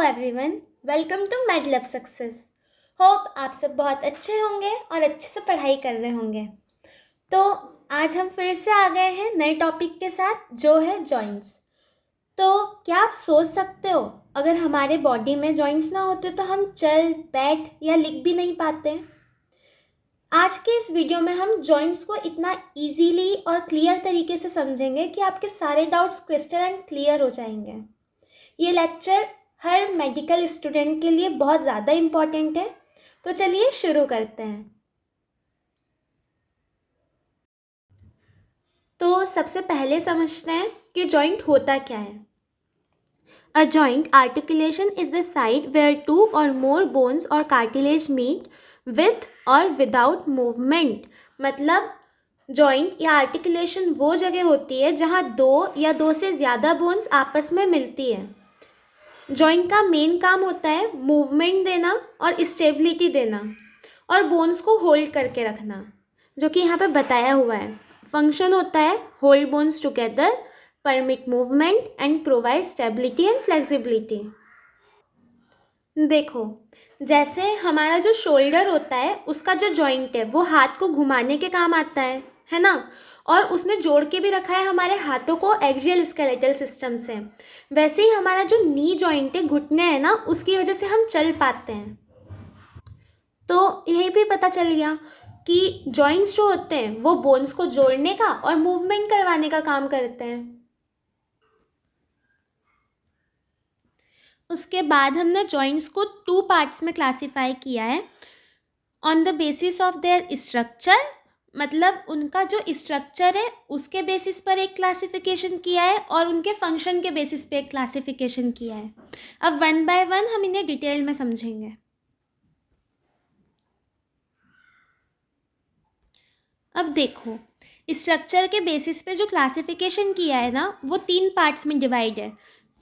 Everyone, welcome to medal of success. Hope आप सब बहुत अच्छे होंगे और अच्छे से पढ़ाई कर रहे होंगे। तो आज हम फिर से आ गए हैं नए टॉपिक के साथ, जो है जॉइंट्स। तो क्या आप सोच सकते हो, अगर हमारे बॉडी में जॉइंट्स ना होते तो हम चल, बैठ या लिख भी नहीं पाते। आज के इस वीडियो में हम जॉइंट्स को इतना इजीली और क्लियर तरीके से समझेंगे कि आपके सारे डाउट्स क्रिस्टल एंड क्लियर हो जाएंगे। ये लेक्चर हर मेडिकल स्टूडेंट के लिए बहुत ज़्यादा इम्पॉर्टेंट है। तो चलिए शुरू करते हैं। तो सबसे पहले समझते हैं कि जॉइंट होता क्या है। A joint articulation is the side where two or more bones or cartilage meet with or without movement. मतलब जॉइंट या आर्टिकुलेशन वो जगह होती है जहाँ दो या दो से ज़्यादा बोन्स आपस में मिलती है। जॉइंट का मेन काम होता है मूवमेंट देना और स्टेबिलिटी देना और बोन्स को होल्ड करके रखना, जो कि यहाँ पे बताया हुआ है। फंक्शन होता है hold bones together, permit movement and provide stability and flexibility. देखो, जैसे हमारा जो शोल्डर होता है उसका जो जॉइंट है वो हाथ को घुमाने के काम आता है ना। और उसने जोड़ के भी रखा है हमारे हाथों को एक्सियल स्केलेटल सिस्टम से। वैसे ही हमारा जो नी जॉइंट है, घुटने हैं ना, उसकी वजह से हम चल पाते हैं। तो यही भी पता चल गया कि जॉइंट्स जो होते हैं वो बोन्स को जोड़ने का और मूवमेंट करवाने का काम करते हैं। उसके बाद हमने जॉइंट्स को 2 पार्ट्स में क्लासिफाई किया है। On the basis of their structure, मतलब उनका जो स्ट्रक्चर है उसके बेसिस पर एक क्लासिफिकेशन किया है और उनके फंक्शन के बेसिस पे एक क्लासिफिकेशन किया है। अब वन बाय वन हम इन्हें डिटेल में समझेंगे। अब देखो, स्ट्रक्चर के बेसिस पे जो क्लासिफिकेशन किया है ना, वो 3 पार्ट्स में डिवाइड है।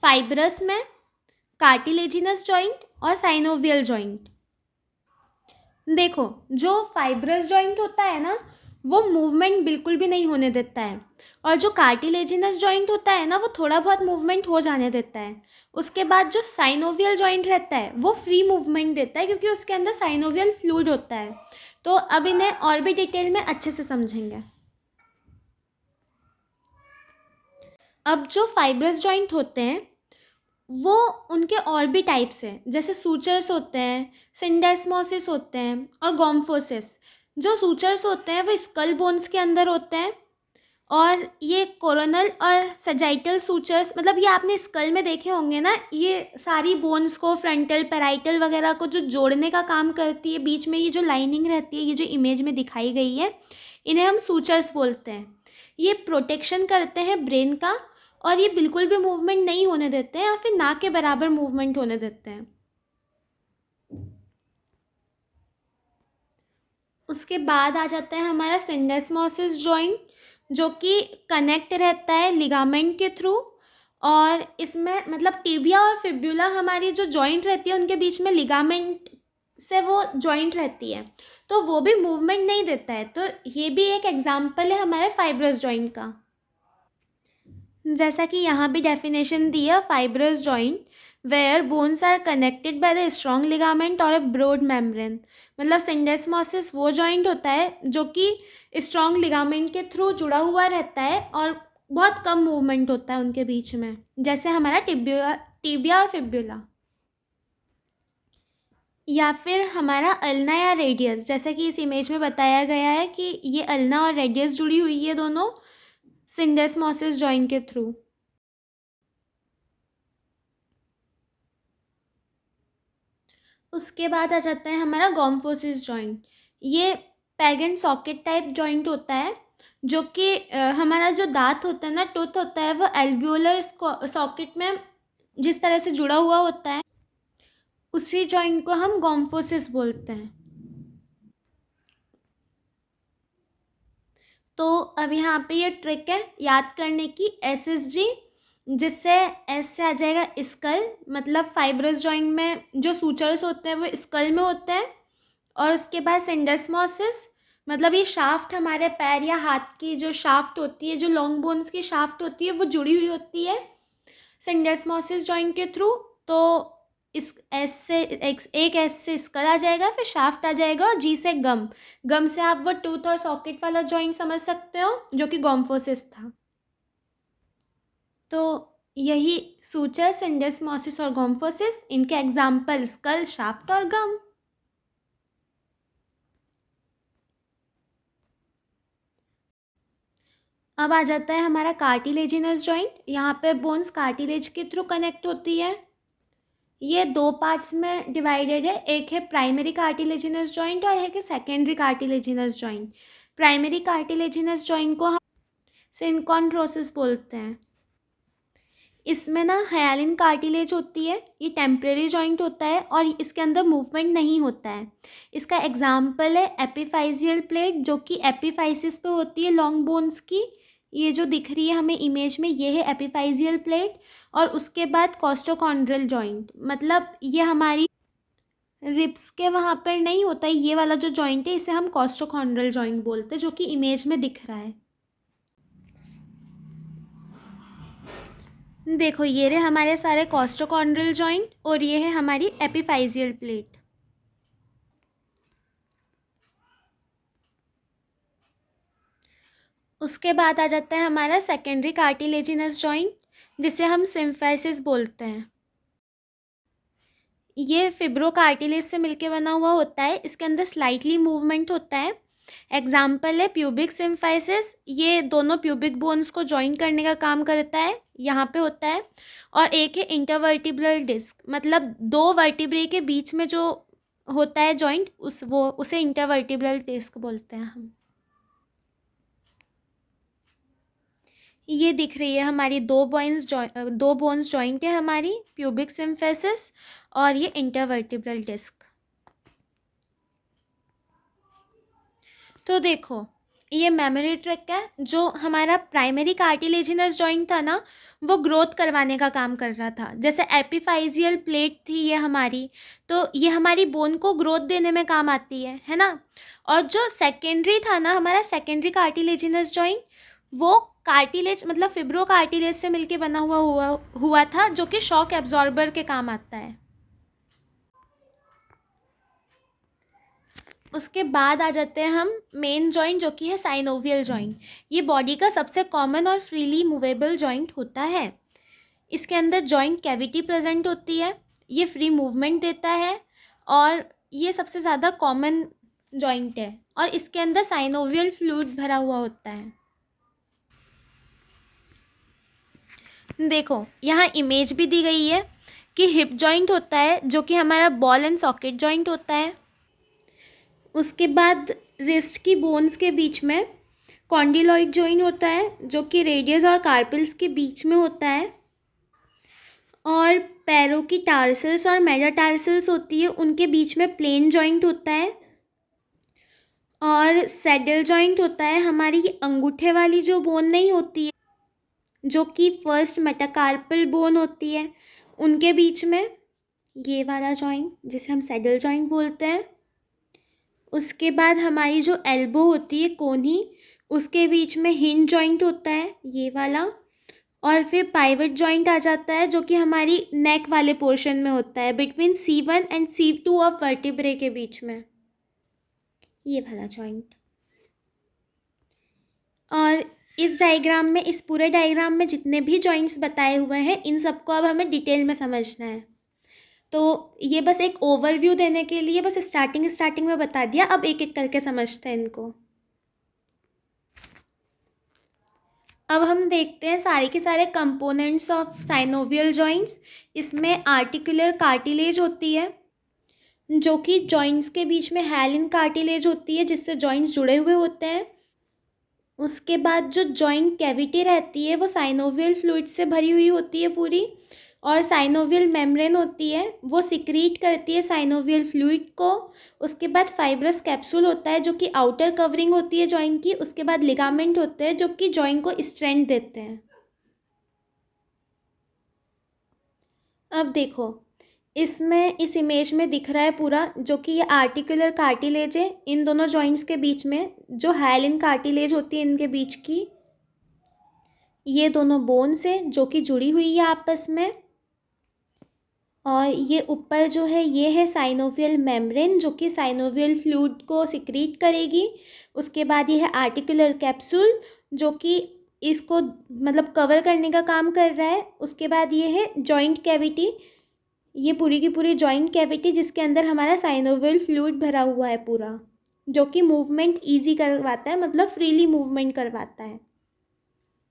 फाइब्रस में, कार्टिलेजिनस जॉइंट और साइनोवियल जॉइंट। देखो, जो फाइब्रस जॉइंट होता है ना, वो मूवमेंट बिल्कुल भी नहीं होने देता है। और जो कार्टिलेजिनस जॉइंट होता है ना, वो थोड़ा बहुत मूवमेंट हो जाने देता है। उसके बाद जो साइनोवियल जॉइंट रहता है वो फ्री मूवमेंट देता है, क्योंकि उसके अंदर साइनोवियल फ्लूइड होता है। तो अब इन्हें और भी डिटेल में अच्छे से समझेंगे। अब जो फाइब्रस जॉइंट होते हैं वो, उनके और भी टाइप्स हैं, जैसे सूचर्स होते हैं, सिंडेस्मोसिस होते हैं और गॉम्फोसिस। जो सूचर्स होते हैं वो स्कल बोन्स के अंदर होते हैं, और ये कोरोनल और सजाइटल सूचर्स, मतलब ये आपने स्कल में देखे होंगे ना, ये सारी बोन्स को, फ्रंटल, पैराइटल वगैरह को जो जोड़ने का काम करती है, बीच में ये जो लाइनिंग रहती है, ये जो इमेज में दिखाई गई है, इन्हें हम सूचर्स बोलते हैं। ये प्रोटेक्शन करते हैं ब्रेन का, और ये बिल्कुल भी मूवमेंट नहीं होने देते हैं या फिर ना के बराबर मूवमेंट होने देते हैं। उसके बाद आ जाता है हमारा सिंडेस्मोसिस जॉइंट, जो कि कनेक्ट रहता है लिगामेंट के थ्रू। और इसमें मतलब टिबिया और फिब्यूला, हमारी जो जॉइंट रहती है उनके बीच में लिगामेंट से वो जॉइंट रहती है, तो वो भी मूवमेंट नहीं देता है। तो ये भी एक एग्जाम्पल है हमारे फाइब्रस जॉइंट का। जैसा कि यहाँ भी डेफिनेशन दी है, fibrous joint where bones are connected by the strong ligament or a broad membrane. मतलब सिंडेस्मोसिस वो जॉइंट होता है जो कि स्ट्रॉन्ग लिगामेंट के थ्रू जुड़ा हुआ रहता है और बहुत कम मूवमेंट होता है उनके बीच में, जैसे हमारा टिबिया और फिब्यूला। या फिर हमारा अल्ना या रेडियस, जैसे कि इस इमेज में बताया गया है कि ये अल्ना और रेडियस जुड़ी हुई है दोनों सिंडेस्मोसिस जॉइंट के थ्रू। उसके बाद आ जाता है हमारा गॉम्फोसिस जॉइंट। ये पैगन सॉकेट टाइप जॉइंट होता है, जो कि हमारा जो दांत होता है ना, टूथ होता है, वो एल्वियोलर सॉकेट में जिस तरह से जुड़ा हुआ होता है, उसी जॉइंट को हम गॉम्फोसिस बोलते हैं। तो अब यहाँ पे ये ट्रिक है याद करने की, SSG, जिससे एस से आ जाएगा स्कल। मतलब फाइब्रस जॉइंट में जो सूचर्स होते हैं वो स्कल में होते हैं। और उसके बाद सिंडेस्मोसिस, मतलब ये शाफ्ट, हमारे पैर या हाथ की जो शाफ्ट होती है, जो लॉन्ग बोन्स की शाफ्ट होती है, वो जुड़ी हुई होती है सिंडेस्मोसिस जॉइंट के थ्रू। तो इस एस से एक एस से स्कल आ जाएगा, फिर शाफ्ट आ जाएगा, और जी से गम। गम से आप वो टूथ और सॉकेट वाला जॉइंट समझ सकते हो जो कि गोम्फोसिस था। तो यही सूचर, सिंडेस्मोसिस और गोम्फोसिस, इनके एग्जाम्पल स्कल, शाफ्ट और गम। अब आ जाता है हमारा कार्टिलेजिनस जॉइंट। यहाँ पे बोन्स कार्टिलेज के थ्रू कनेक्ट होती है। ये दो पार्ट्स में डिवाइडेड है, एक है प्राइमरी कार्टिलेजिनस जॉइंट और एक है secondary cartilaginous joint. Primary cartilaginous joint को हम सिनकॉन्ड्रोसिस बोलते हैं। इसमें ना हायालिन कार्टिलेज होती है, ये टेम्परेरी जॉइंट होता है और इसके अंदर मूवमेंट नहीं होता है। इसका एग्जाम्पल है एपिफाइजियल प्लेट, जो कि एपिफाइसिस पे होती है लॉन्ग बोन्स की। ये जो दिख रही है हमें इमेज में, ये है एपिफाइजियल प्लेट। और उसके बाद कॉस्टोकॉन्ड्रल जॉइंट, मतलब ये हमारी रिब्स के वहाँ पर नहीं होता है। ये वाला जो जॉइंट है इसे हम कॉस्टोकॉन्ड्रल जॉइंट बोलते हैं, जो कि इमेज में दिख रहा है। देखो ये रहे हमारे सारे कॉस्टोकॉन्ड्रल जॉइंट और ये है हमारी एपिफाइजियल प्लेट। उसके बाद आ जाता है हमारा सेकेंडरी कार्टिलेजिनस जॉइंट, जिसे हम सिम्फाइसिस बोलते हैं। ये फिब्रो कार्टिलेज से मिलके बना हुआ होता है, इसके अंदर स्लाइटली मूवमेंट होता है। एग्जाम्पल है प्यूबिक सिम्फाइसिस, ये दोनों प्यूबिक बोन्स को जॉइन करने का काम करता है, यहाँ पे होता है। और एक है इंटरवर्टिब्रल डिस्क, मतलब दो वर्टिब्रे के बीच में जो होता है जॉइंट, उसे इंटरवर्टिब्रल डिस्क बोलते हैं हम। ये दिख रही है हमारी दो बोन्स जॉइंट है हमारी, प्यूबिक सिम्फाइसिस और ये इंटरवर्टिब्रल डिस्क। तो देखो ये मेमोरी ट्रैक है, जो हमारा प्राइमरी कार्टिलेजिनस जॉइंट था ना, वो ग्रोथ करवाने का काम कर रहा था। जैसे एपिफाइजियल प्लेट थी ये हमारी, तो ये हमारी बोन को ग्रोथ देने में काम आती है ना। और जो सेकेंडरी था ना हमारा सेकेंडरी कार्टिलेजिनस जॉइंट, वो कार्टिलेज मतलब फिब्रो कार्टिलेज से मिलके बना हुआ था, जो कि शॉक एब्जॉर्बर के काम आता है। उसके बाद आ जाते हैं हम मेन जॉइंट, जो कि है साइनोवियल जॉइंट। ये बॉडी का सबसे कॉमन और फ्रीली मूवेबल जॉइंट होता है। इसके अंदर जॉइंट कैविटी प्रेजेंट होती है, ये फ्री मूवमेंट देता है और ये सबसे ज़्यादा कॉमन जॉइंट है। और इसके अंदर साइनोवियल फ्लूइड भरा हुआ होता है। देखो यहाँ इमेज भी दी गई है कि हिप जॉइंट होता है, जो कि हमारा बॉल एंड सॉकेट जॉइंट होता है। उसके बाद रिस्ट की बोन्स के बीच में कॉन्डिलॉइड जॉइंट होता है, जो कि रेडियस और कार्पल्स के बीच में होता है। और पैरों की टार्सल्स और मेटाटार्सल्स होती है, उनके बीच में प्लेन जॉइंट होता है। और सैडल जॉइंट होता है, हमारी अंगूठे वाली जो बोन नहीं होती है, जो कि फर्स्ट मेटाकार्पल बोन होती है, उनके बीच में ये वाला जॉइंट, जिसे हम सैडल जॉइंट बोलते हैं। उसके बाद हमारी जो एल्बो होती है कोहनी, उसके बीच में हिंज जॉइंट होता है ये वाला। और फिर पाइवट जॉइंट आ जाता है, जो कि हमारी नेक वाले पोर्शन में होता है, between C1 and C2 of vertebrae के बीच में, ये वाला जॉइंट। और इस डायग्राम में, इस पूरे डायग्राम में जितने भी जॉइंट्स बताए हुए हैं, इन सबको अब हमें डिटेल में समझना है। तो ये बस एक ओवरव्यू देने के लिए बस स्टार्टिंग में बता दिया, अब एक एक करके समझते हैं इनको। अब हम देखते हैं सारे के सारे कंपोनेंट्स ऑफ साइनोवियल जॉइंट्स। इसमें आर्टिकुलर कार्टिलेज होती है, जो कि जॉइंट्स के बीच में हाइलिन कार्टिलेज होती है, जिससे जॉइंट्स जुड़े हुए होते हैं। उसके बाद जो जॉइंट कैविटी रहती है वो साइनोवियल फ्लूइड से भरी हुई होती है पूरी। और साइनोवियल मेम्ब्रेन होती है, वो सिक्रीट करती है साइनोवियल फ्लूइड को। उसके बाद फाइब्रस कैप्सूल होता है, जो कि आउटर कवरिंग होती है जॉइंट की। उसके बाद लिगामेंट होते हैं, जो कि जॉइंट को स्ट्रेंथ देते हैं। अब देखो इसमें, इस इमेज में दिख रहा है पूरा, जो कि ये आर्टिकुलर कार्टिलेज है इन दोनों जॉइंट्स के बीच में, जो हाइलिन कार्टिलेज होती है इनके बीच की। ये दोनों बोन्स है जो कि जुड़ी हुई है आपस में। और ये ऊपर जो है ये है साइनोवियल मेम्ब्रेन, जो कि साइनोवियल फ्लूइड को सिक्रीट करेगी। उसके बाद ये है आर्टिकुलर कैप्सूल, जो कि इसको मतलब कवर करने का काम कर रहा है। उसके बाद ये है जॉइंट कैविटी, ये पूरी की पूरी जॉइंट कैविटी जिसके अंदर हमारा साइनोवियल फ्लूइड भरा हुआ है पूरा, जो कि मूवमेंट ईजी करवाता है, मतलब फ्रीली मूवमेंट करवाता है।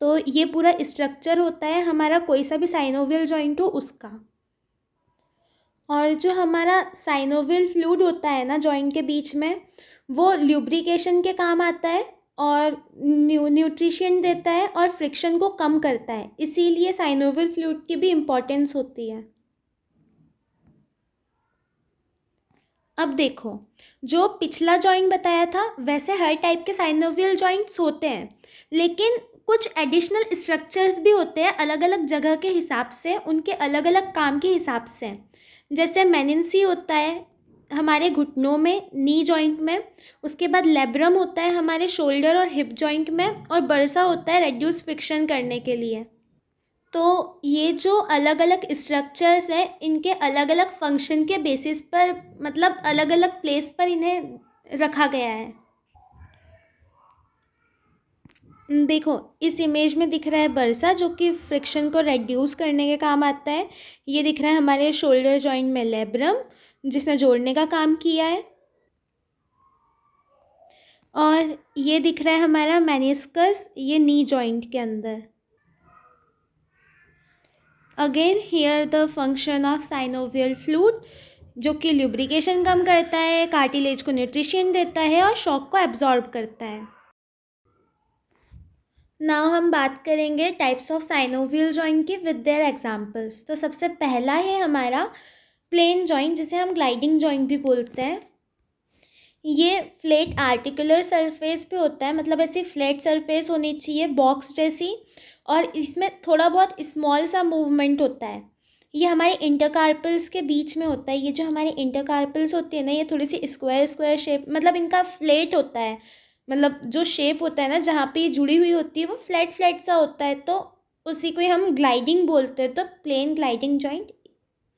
तो ये पूरा स्ट्रक्चर होता है हमारा कोई सा भी साइनोवियल जॉइंट हो उसका। और जो हमारा साइनोवियल फ्लूइड होता है ना जॉइंट के बीच में, वो ल्यूब्रिकेशन के काम आता है और न्यूट्रिशन देता है और फ्रिक्शन को कम करता है, इसीलिए साइनोवियल फ्लूइड की भी इम्पोर्टेंस होती है। अब देखो, जो पिछला जॉइंट बताया था वैसे हर टाइप के साइनोवियल जॉइंट्स होते हैं, लेकिन कुछ एडिशनल स्ट्रक्चर्स भी होते हैं अलग अलग जगह के हिसाब से, उनके अलग अलग काम के हिसाब से। जैसे मेनिन्सी होता है हमारे घुटनों में, नी जॉइंट में। उसके बाद लेब्रम होता है हमारे शोल्डर और हिप जॉइंट में। और बर्सा होता है रेड्यूस फ्रिक्शन करने के लिए। तो ये जो अलग अलग स्ट्रक्चर्स हैं इनके अलग अलग फंक्शन के बेसिस पर, मतलब अलग अलग प्लेस पर इन्हें रखा गया है। देखो, इस इमेज में दिख रहा है बर्सा, जो कि फ्रिक्शन को रेड्यूस करने के काम आता है। ये दिख रहा है हमारे शोल्डर जॉइंट में लेब्रम, जिसने जोड़ने का काम किया है। और ये दिख रहा है हमारा मेनिस्कस, ये नी जॉइंट के अंदर। Again here the function of synovial fluid, जो कि ल्यूब्रिकेशन कम करता है, कार्टिलेज को न्यूट्रिशन देता है और शॉक को एब्जॉर्ब करता है। नाउ हम बात करेंगे टाइप्स ऑफ साइनोवियल जॉइंट की विद देयर एग्जांपल्स। तो सबसे पहला है हमारा प्लेन जॉइंट, जिसे हम ग्लाइडिंग जॉइंट भी बोलते हैं। ये फ्लैट आर्टिकुलर सरफेस पे होता है, मतलब ऐसी फ्लैट सरफेस होनी चाहिए बॉक्स जैसी, और इसमें थोड़ा बहुत स्मॉल सा मूवमेंट होता है। ये हमारे इंटरकार्पल्स के बीच में होता है। ये जो हमारे इंटरकार्पल्स होती है ना, ये थोड़ी सी स्क्वायर स्क्वायर शेप, मतलब इनका फ्लैट होता है, मतलब जो शेप होता है ना जहाँ पे ये जुड़ी हुई होती है वो फ्लैट फ्लैट सा होता है, तो उसी को ही हम ग्लाइडिंग बोलते हैं। तो प्लेन ग्लाइडिंग जॉइंट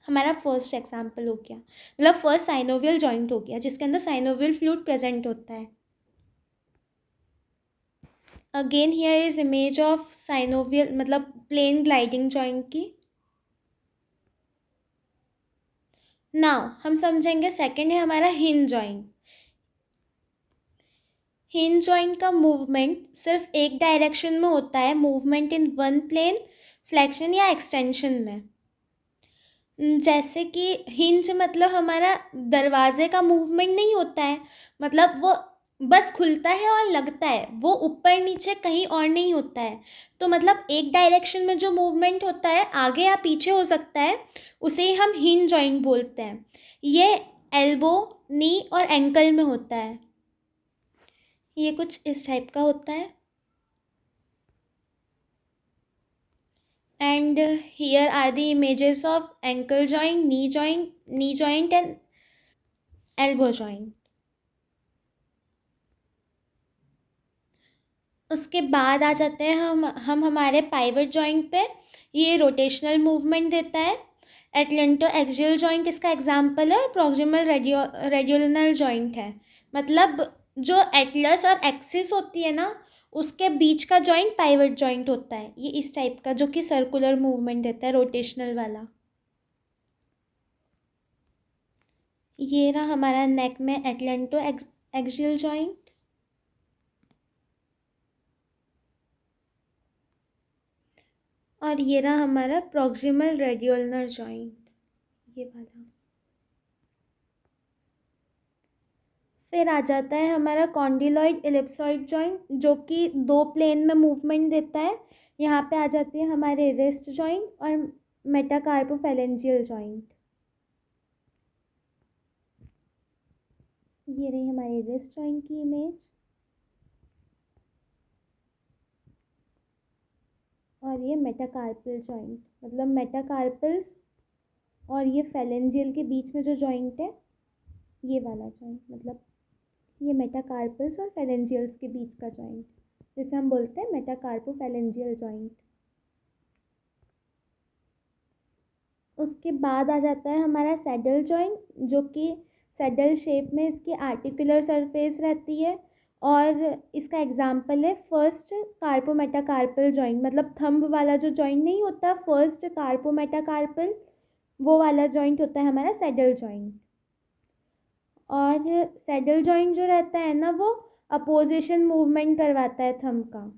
हमारा फर्स्ट एग्जाम्पल हो गया, मतलब फर्स्ट साइनोवियल जॉइंट हो गया जिसके अंदर साइनोवियल फ्लूइड प्रेजेंट होता है। Again here is image of synovial मतलब प्लेन ग्लाइडिंग जॉइंट की। नाउ हम समझेंगे सेकंड है हमारा हिंज जॉइंट। हिंज जॉइंट का मूवमेंट सिर्फ एक डायरेक्शन में होता है, movement in one plane, flexion या एक्सटेंशन में। जैसे कि हिंज मतलब हमारा दरवाजे का मूवमेंट नहीं होता है, मतलब वो बस खुलता है और लगता है, वो ऊपर नीचे कहीं और नहीं होता है। तो मतलब एक डायरेक्शन में जो मूवमेंट होता है आगे या पीछे हो सकता है, उसे ही हम हिंज जॉइंट बोलते हैं। ये एल्बो, नी और एंकल में होता है। ये कुछ इस टाइप का होता है। And here are the images of ankle joint, knee joint and elbow joint. उसके बाद आ जाते हैं हम हमारे पाइवट जॉइंट पे। ये रोटेशनल मूवमेंट देता है। एटलेंटो एक्सियल जॉइंट इसका एग्जाम्पल है। प्रॉक्सिमल रेडियोलनर जॉइंट है, मतलब जो एटलस और एक्सिस होती है ना उसके बीच का जॉइंट पाइवट जॉइंट होता है। ये इस टाइप का जो कि सर्कुलर मूवमेंट देता है, रोटेशनल वाला। ये रहा हमारा नेक में एटलेंटो एक्सियल जॉइंट। और ये रहा हमारा प्रॉक्सिमल रेडियोलनर जॉइंट, ये वाला। फिर आ जाता है हमारा कॉन्डिलॉइड इलिप्सॉइड जॉइंट, जो कि दो प्लेन में मूवमेंट देता है। यहाँ पे आ जाती है हमारे रिस्ट जॉइंट और मेटाकार्पोफेरेंजियल जॉइंट। ये रही हमारी रिस्ट जॉइंट की इमेज। और ये मेटाकार्पल जॉइंट, मतलब मेटाकार्पल्स और ये फेलेंजियल के बीच में जो जॉइंट है ये वाला जॉइंट, मतलब ये मेटाकार्पल्स और फेलेंजियल्स के बीच का जॉइंट, जिसे हम बोलते हैं मेटाकार्पोफेरेंजियल जॉइंट। उसके बाद आ जाता है हमारा सैडल जॉइंट, जो कि सैडल शेप में इसकी आर्टिकुलर सरफेस रहती है। और इसका एग्जाम्पल है फर्स्ट कार्पोमेटाकार्पल जॉइंट, मतलब थंब वाला जो जॉइंट नहीं होता, फर्स्ट कार्पोमेटाकार्पल, वो वाला जॉइंट होता है हमारा सैडल जॉइंट। और सैडल जॉइंट जो रहता है ना, वो अपोजिशन मूवमेंट करवाता है थंब का।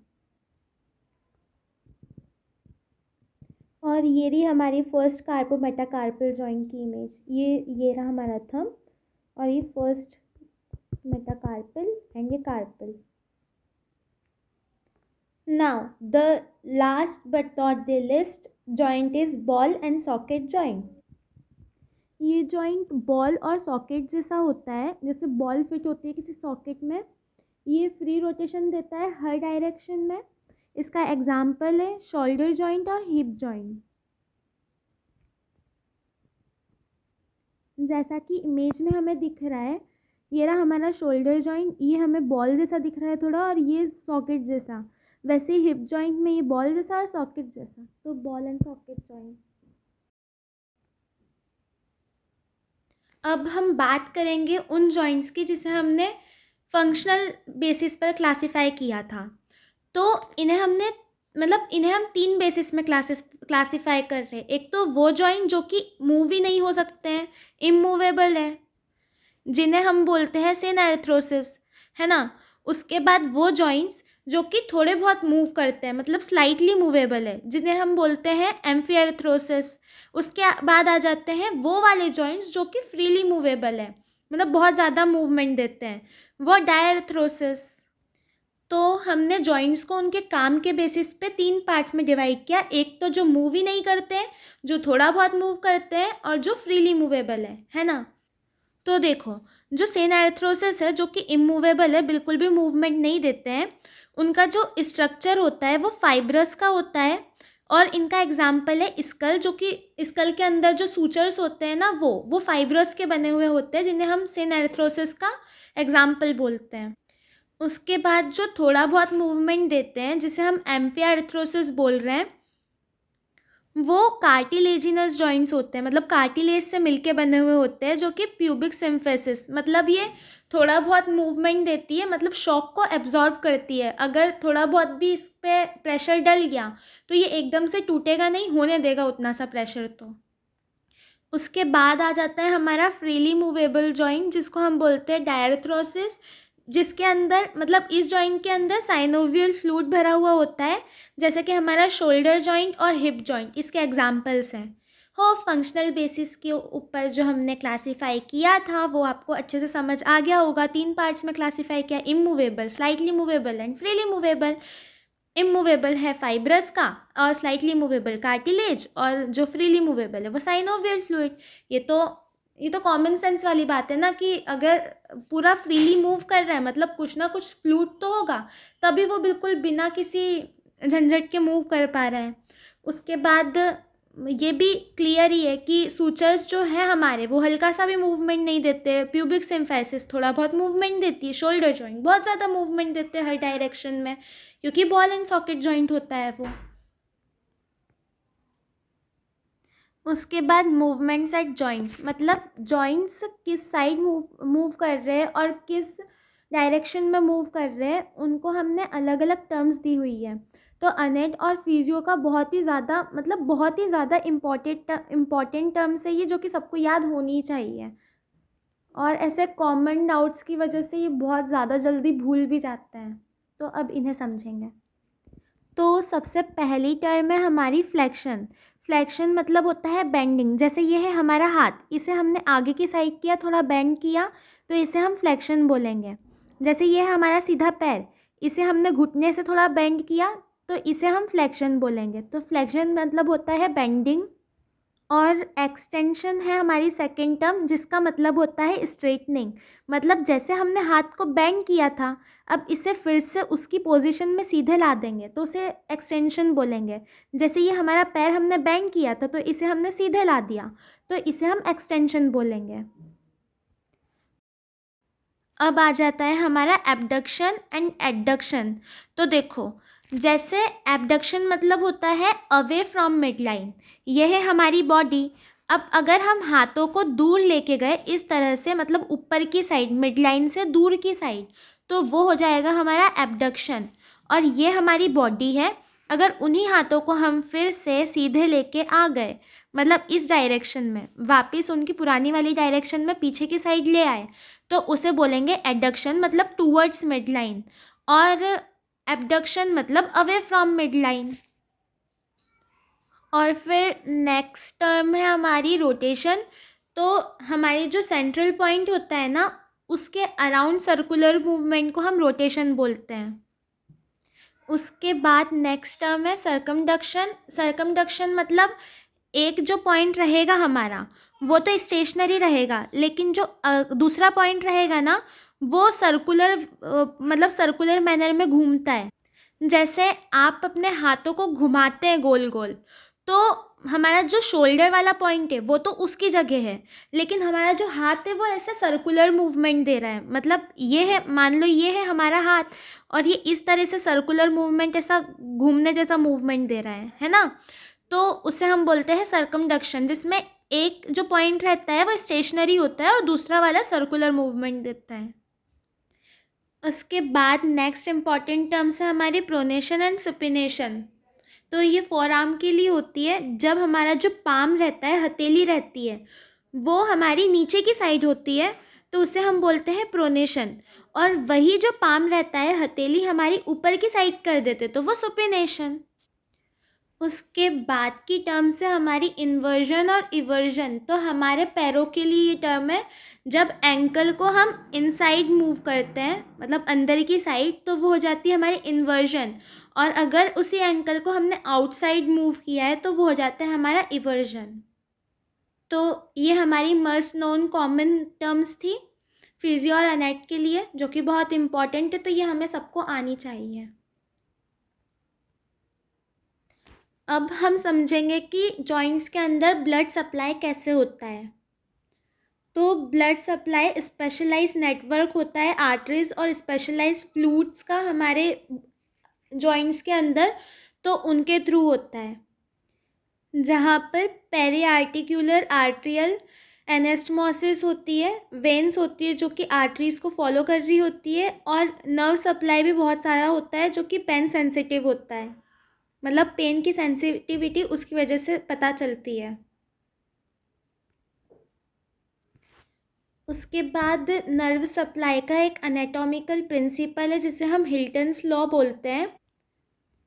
और ये रही हमारी फर्स्ट कार्पोमेटाकार्पल जॉइंट की इमेज। ये रहा हमारा थंब, और ये फर्स्ट मेटाकार्पल एंड ये carpal. Now the last but not the least joint is ball and socket joint. ये जॉइंट बॉल और सॉकेट जैसा होता है, जैसे बॉल फिट होती है किसी सॉकेट में। ये फ्री रोटेशन देता है हर डायरेक्शन में। इसका एग्जाम्पल है शोल्डर जॉइंट और हिप जॉइंट। जैसा कि इमेज में हमें दिख रहा है, ये रहा हमारा शोल्डर जॉइंट, ये हमें बॉल जैसा दिख रहा है थोड़ा, और ये सॉकेट जैसा। वैसे ही हिप जॉइंट में ये बॉल जैसा और सॉकेट जैसा, तो बॉल एंड सॉकेट जॉइंट। अब हम बात करेंगे उन जॉइंट्स की जिसे हमने फंक्शनल बेसिस पर क्लासिफाई किया था। तो इन्हें हम 3 बेसिस में क्लासिफाई कर रहे हैं। एक तो वो जॉइंट जो कि मूव ही नहीं हो सकते हैं, इमूवेबल है, जिन्हें हम बोलते हैं सिनएरिथ्रोसिस, है ना। उसके बाद वो जॉइंट्स जो कि थोड़े बहुत मूव करते हैं, मतलब स्लाइटली मूवेबल है, जिन्हें हम बोलते हैं एम्फिएरिथ्रोसिस। उसके बाद आ जाते हैं वो वाले जॉइंट्स जो कि फ्रीली मूवेबल है, मतलब बहुत ज़्यादा मूवमेंट देते हैं, वो डायरेथ्रोसिस। तो हमने जॉइंट्स को उनके काम के बेसिस पे 3 पार्ट्स में डिवाइड किया। एक तो जो मूव ही नहीं करते हैं, जो थोड़ा बहुत मूव करते हैं, और जो फ्रीली मूवेबल है ना। तो देखो, जो सिनएरिथ्रोसिस है, जो कि इमूवेबल है, बिल्कुल भी मूवमेंट नहीं देते हैं, उनका जो स्ट्रक्चर होता है वो फाइब्रस का होता है। और इनका एग्जाम्पल है स्कल, जो कि स्कल के अंदर जो सूचर्स होते हैं ना, वो फाइब्रस के बने हुए होते हैं, जिन्हें हम सिनएरिथ्रोसिस का एग्जाम्पल बोलते हैं। उसके बाद जो थोड़ा बहुत मूवमेंट देते हैं, जिसे हम एम्फिएरिथ्रोसिस बोल रहे हैं, वो कार्टिलेजिनस जॉइंट्स होते हैं, मतलब कार्टिलेज से मिलके बने हुए होते हैं, जो कि प्यूबिक सिम्फेसिस, मतलब ये थोड़ा बहुत मूवमेंट देती है, मतलब शॉक को एब्जॉर्ब करती है। अगर थोड़ा बहुत भी इस पर प्रेशर डल गया तो ये एकदम से टूटेगा नहीं, होने देगा उतना सा प्रेशर। तो उसके बाद आ जाता है हमारा फ्रीली मूवेबल जॉइंट, जिसको हम बोलते हैं डायरेथ्रोसिस, जिसके अंदर, मतलब इस जॉइंट के अंदर साइनोवियल फ्लूइड भरा हुआ होता है, जैसे कि हमारा शोल्डर जॉइंट और हिप जॉइंट इसके एग्जाम्पल्स हैं। हो फंक्शनल बेसिस के ऊपर जो हमने क्लासीफाई किया था वो आपको अच्छे से समझ आ गया होगा। 3 पार्ट्स में क्लासीफाई किया, immovable, slightly movable and freely movable. Immovable है फाइब्रस का, और स्लाइटली मूवेबल कार्टिलेज, और जो फ्रीली मूवेबल है वो साइनोवियल फ्लूइड। ये तो कॉमन सेंस वाली बात है ना, कि अगर पूरा फ्रीली मूव कर रहा है मतलब कुछ ना कुछ फ्लूइड तो होगा, तभी वो बिल्कुल बिना किसी झंझट के मूव कर पा रहा है। उसके बाद ये भी क्लियर ही है कि सूचर्स जो है हमारे, वो हल्का सा भी मूवमेंट नहीं देते। प्यूबिक सिम्फेसिस थोड़ा बहुत मूवमेंट देती है, शोल्डर जॉइंट बहुत ज़्यादा मूवमेंट देते हैं हर डायरेक्शन में, क्योंकि बॉल एंड सॉकेट जॉइंट होता है वो। उसके बाद मूवमेंट्स एट जॉइंट्स, मतलब जॉइंट्स किस साइड मूव कर रहे हैं और किस डायरेक्शन में मूव कर रहे हैं, उनको हमने अलग अलग टर्म्स दी हुई है। तो अनेट और फिजियो का बहुत ही ज़्यादा इम्पॉर्टेंट टर्म्स है ये, जो कि सबको याद होनी चाहिए। और ऐसे कॉमन डाउट्स की वजह से ये बहुत ज़्यादा जल्दी भूल भी जाते हैं, तो अब इन्हें समझेंगे। तो सबसे पहली टर्म है हमारी फ्लेक्शन। फ्लेक्शन मतलब होता है बेंडिंग। जैसे ये है हमारा हाथ, इसे हमने आगे की साइड किया, थोड़ा बेंड किया, तो इसे हम फ्लेक्शन बोलेंगे। जैसे ये है हमारा सीधा पैर, इसे हमने घुटने से थोड़ा बेंड किया, तो इसे हम फ्लेक्शन बोलेंगे। तो फ्लेक्शन मतलब होता है बेंडिंग। और एक्सटेंशन है हमारी सेकेंड टर्म, जिसका मतलब होता है स्ट्रेटनिंग। मतलब जैसे हमने हाथ को बेंड किया था, अब इसे फिर से उसकी पोजीशन में सीधे ला देंगे, तो उसे एक्सटेंशन बोलेंगे। जैसे ये हमारा पैर हमने बेंड किया था, तो इसे हमने सीधे ला दिया, तो इसे हम एक्सटेंशन बोलेंगे। अब आ जाता है हमारा एबडक्शन एंड एडक्शन। तो देखो, जैसे एबडक्शन मतलब होता है अवे फ्रॉम मिड लाइन, यह है हमारी बॉडी। अब अगर हम हाथों को दूर लेके गए इस तरह से, मतलब ऊपर की साइड, मिड लाइन से दूर की साइड, तो वो हो जाएगा हमारा एबडक्शन। और ये हमारी बॉडी है। अगर उन्हीं हाथों को हम फिर से सीधे लेके आ गए, मतलब इस डायरेक्शन में, वापस उनकी पुरानी वाली डायरेक्शन में पीछे की साइड ले आए, तो उसे बोलेंगे एडक्शन, मतलब टूवर्ड्स मिड लाइन। और एबडक्शन मतलब अवे फ्रॉम मिड लाइन। और फिर नेक्स्ट टर्म है हमारी रोटेशन। तो हमारी जो सेंट्रल पॉइंट होता है ना, उसके अराउंड सर्कुलर मूवमेंट को हम रोटेशन बोलते हैं। उसके बाद नेक्स्ट टर्म है सर्कमडक्शन। सर्कमडक्शन मतलब एक जो पॉइंट रहेगा हमारा, वो तो स्टेशनरी रहेगा, लेकिन जो दूसरा पॉइंट रहेगा ना, वो सर्कुलर, मतलब सर्कुलर मैनर में घूमता है। जैसे आप अपने हाथों को घुमाते हैं गोल गोल, तो हमारा जो शोल्डर वाला पॉइंट है वो तो उसकी जगह है, लेकिन हमारा जो हाथ है वो ऐसे सर्कुलर मूवमेंट दे रहा है। मतलब ये है, मान लो ये है हमारा हाथ, और ये इस तरह से सर्कुलर मूवमेंट, ऐसा घूमने जैसा मूवमेंट दे रहा है ना। तो उसे हम बोलते हैं सर्कमडक्शन, जिसमें एक जो पॉइंट रहता है वो स्टेशनरी होता है और दूसरा वाला सर्कुलर मूवमेंट देता है। उसके बाद नेक्स्ट इम्पॉर्टेंट टर्म्स है हमारी प्रोनेशन एंड सुपिनेशन। तो ये फोर आर्म के लिए होती है। जब हमारा जो पाम रहता है, हथेली रहती है, वो हमारी नीचे की साइड होती है, तो उसे हम बोलते हैं प्रोनेशन। और वही जो पाम रहता है, हथेली हमारी ऊपर की साइड कर देते, तो वो सुपिनेशन। उसके बाद की टर्म्स है हमारी इन्वर्जन और इवर्जन। तो हमारे पैरों के लिए ये टर्म है, जब एंकल को हम इनसाइड मूव करते हैं, मतलब अंदर की साइड, तो वो हो जाती है हमारी इन्वर्जन। और अगर उसी एंकल को हमने आउटसाइड मूव किया है, तो वो हो जाता है हमारा इवर्जन। तो ये हमारी मस्ट नोन कॉमन टर्म्स थी फिजियो और एनेट के लिए, जो कि बहुत इम्पॉर्टेंट है, तो ये हमें सबको आनी चाहिए। अब हम समझेंगे कि जॉइंट्स के अंदर ब्लड सप्लाई कैसे होता है। तो ब्लड सप्लाई स्पेशलाइज नेटवर्क होता है आर्टरीज और स्पेशलाइज फ्लूइड्स का हमारे जॉइंट्स के अंदर, तो उनके थ्रू होता है। जहाँ पर पेरी आर्टिकुलर आर्ट्रियल एनेस्टमोसिस होती है, वेन्स होती है जो कि आर्टरीज को फॉलो कर रही होती है, और नर्व सप्लाई भी बहुत सारा होता है जो कि पेन सेंसिटिव होता है। मतलब पेन की सेंसिटिविटी उसकी वजह से पता चलती है। उसके बाद नर्व सप्लाई का एक एनाटॉमिकल प्रिंसिपल है जिसे हम हिल्टन्स लॉ बोलते हैं,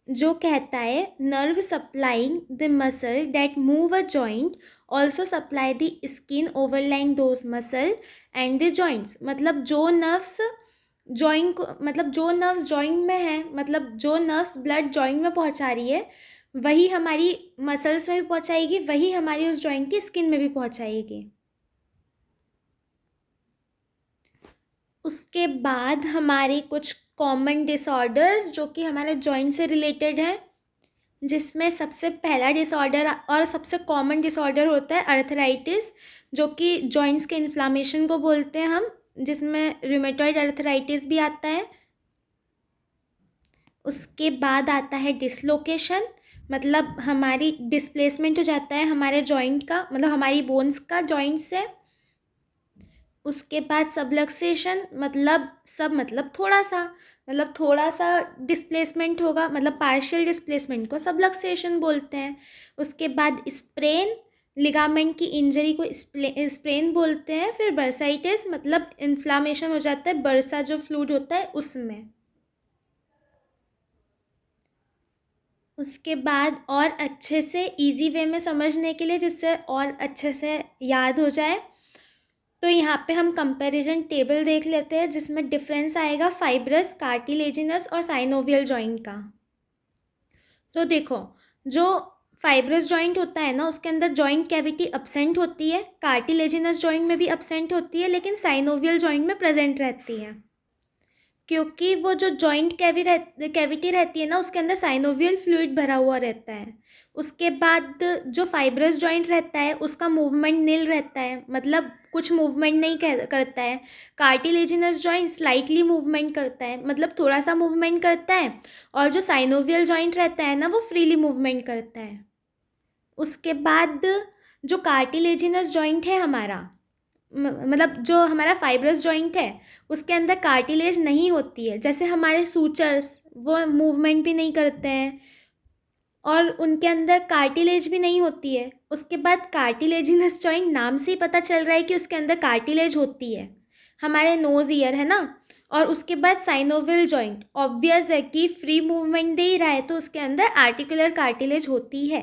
जो कहता है nerve supplying the muscle that move a joint also supply the skin overlying those muscle and the joints. मतलब जो नर्व्स जॉइंट को, मतलब जो नर्व्स जॉइंट में है, मतलब जो नर्व्स ब्लड जॉइंट में पहुंचा रही है, वही हमारी मसल्स में भी पहुंचाएगी, वही हमारी उस जॉइंट की स्किन में भी पहुंचाएगी। उसके बाद हमारे कुछ कॉमन डिसऑर्डर्स जो कि हमारे जॉइंट से रिलेटेड हैं, जिसमें सबसे पहला डिसऑर्डर और सबसे कॉमन डिसऑर्डर होता है अर्थराइटिस, जो कि जॉइंट्स के इन्फ्लामेशन को बोलते हैं हम, जिसमें रूमेटॉइड अर्थराइटिस भी आता है। उसके बाद आता है डिसलोकेशन, मतलब हमारी डिस्प्लेसमेंट हो जाता है हमारे जॉइंट का, मतलब हमारी बोन्स का जॉइंट से। उसके बाद सबलक्सेशन, मतलब थोड़ा सा डिस्प्लेसमेंट होगा, मतलब पार्शियल डिस्प्लेसमेंट को सबलक्सेशन बोलते हैं। उसके बाद स्प्रेन, लिगामेंट की इंजरी को स्प्रेन बोलते हैं। फिर बर्साइटिस, मतलब इन्फ्लामेशन हो जाता है बर्सा जो फ्लूइड होता है उसमें। उसके बाद और अच्छे से इजी वे में समझने के लिए, जिससे और अच्छे से याद हो जाए, तो यहाँ पे हम कंपैरिजन टेबल देख लेते हैं, जिसमें डिफरेंस आएगा फाइब्रस, कार्टिलेजिनस और साइनोवियल जॉइंट का। तो देखो, जो फाइब्रस जॉइंट होता है ना, उसके अंदर जॉइंट कैविटी अब्सेंट होती है, कार्टिलेजिनस जॉइंट में भी अब्सेंट होती है, लेकिन साइनोवियल जॉइंट में प्रेजेंट रहती है। क्योंकि वो जो जॉइंट कैविटी रहती है ना, उसके अंदर साइनोवियल फ्लूइड भरा हुआ रहता है। उसके बाद जो फाइब्रस जॉइंट रहता है उसका मूवमेंट नील रहता है, मतलब कुछ मूवमेंट नहीं करता है। कार्टिलेजिनस जॉइंट स्लाइटली मूवमेंट करता है, मतलब थोड़ा सा मूवमेंट करता है। और जो साइनोवियल जॉइंट रहता है ना, वो फ्रीली मूवमेंट करता है। उसके बाद जो कार्टिलेजिनस जॉइंट है हमारा, मतलब जो हमारा फाइब्रस जॉइंट है, उसके अंदर कार्टिलेज नहीं होती है। जैसे हमारे सूचर्स, वो मूवमेंट भी नहीं करते हैं और उनके अंदर कार्टिलेज भी नहीं होती है। उसके बाद कार्टिलेजिनस जॉइंट, नाम से ही पता चल रहा है कि उसके अंदर कार्टिलेज होती है। हमारे नोज ईयर है ना। और उसके बाद साइनोवियल जॉइंट, ऑब्वियस है कि फ्री मूवमेंट दे ही रहा है, तो उसके अंदर आर्टिकुलर कार्टिलेज होती है।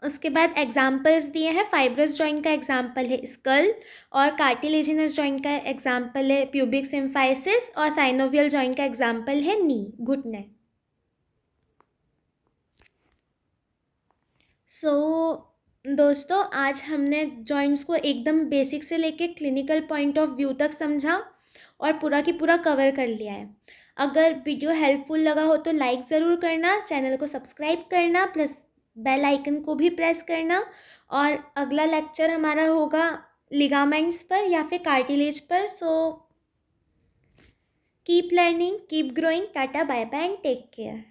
उसके बाद एग्जाम्पल्स दिए हैं। फाइब्रस जॉइंट का एग्जाम्पल है स्कल, और कार्टिलेजिनस जॉइंट का एग्जाम्पल है प्यूबिक सिम्फाइसिस, और साइनोवियल जॉइंट का एग्जाम्पल है नी, घुटने। दोस्तों, आज हमने जॉइंट्स को एकदम बेसिक से लेके क्लिनिकल पॉइंट ऑफ व्यू तक समझा और पूरा की पूरा कवर कर लिया है। अगर वीडियो हेल्पफुल लगा हो तो लाइक ज़रूर करना, चैनल को सब्सक्राइब करना, प्लस बेल आइकन को भी प्रेस करना। और अगला लेक्चर हमारा होगा लिगामेंट्स पर या फिर कार्टिलेज पर। So keep learning, keep growing, tata, bye bye and take care.